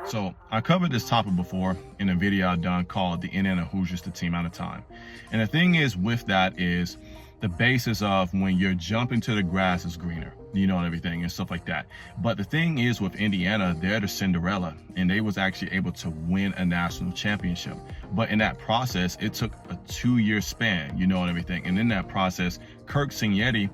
So I covered this topic before in a video I've done called the Indiana Hoosiers, the team out of time. And the thing is with that is the basis of when you're jumping to the grass is greener, and everything and stuff like that. But the thing is with Indiana, they're the Cinderella, and they was actually able to win a national championship. But in that process, it took a 2-year span, and everything. And in that process, Kirk Cignetti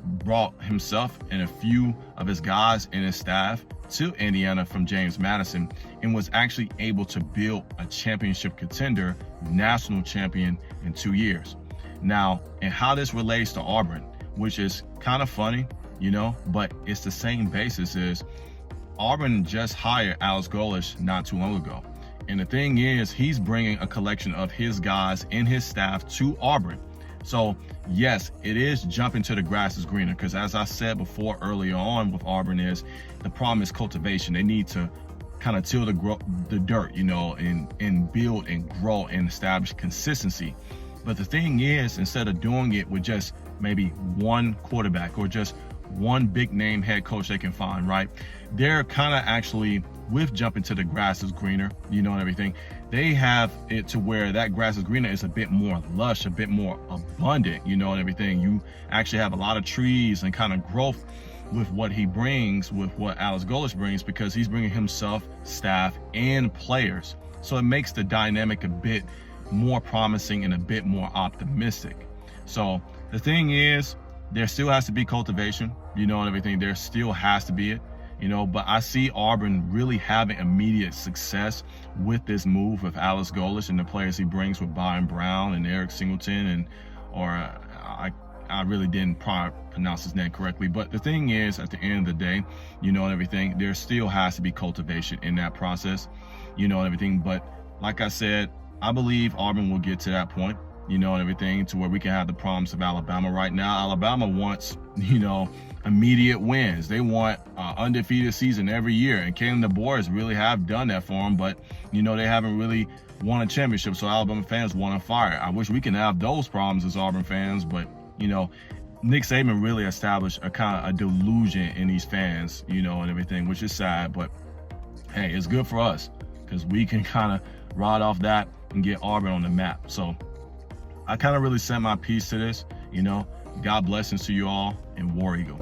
brought himself and a few of his guys and his staff to Indiana from James Madison and was actually able to build a championship contender, national champion in 2 years. Now, and how this relates to Auburn, which is kind of funny, but it's the same basis is Auburn just hired Alex Golesh not too long ago. And the thing is, he's bringing a collection of his guys and his staff to Auburn. So yes, it is jumping to the grass is greener, because as I said before earlier on with Auburn is the problem is cultivation. They need to kind of till the dirt, and build and grow and establish consistency. But the thing is, instead of doing it with just maybe one quarterback or just one big name head coach they can find, right? They're kind of actually, with jumping to the grass is greener, and everything, they have it to where that grass is greener is a bit more lush, a bit more abundant, and everything. You actually have a lot of trees and kind of growth with what he brings, with what Alex Golesh brings, because he's bringing himself, staff, and players. So it makes the dynamic a bit more promising and a bit more optimistic. So the thing is, there still has to be cultivation, and everything. There still has to be it, but I see Auburn really having immediate success with this move with Alex Golesh and the players he brings with Byrum and Eric Singleton I really didn't pronounce his name correctly. But the thing is, at the end of the day, and everything, there still has to be cultivation in that process, and everything. But like I said, I believe Auburn will get to that point, and everything, to where we can have the problems of Alabama right now. Alabama wants, immediate wins. They want undefeated season every year. And Kalen DeBoer really have done that for them, but, they haven't really won a championship. So Alabama fans want to fire. I wish we can have those problems as Auburn fans, but, Nick Saban really established a kind of a delusion in these fans, and everything, which is sad. But, hey, it's good for us because we can kind of ride off that and get Auburn on the map. So I kind of really sent my piece to this, God blessings to you all, and War Eagle.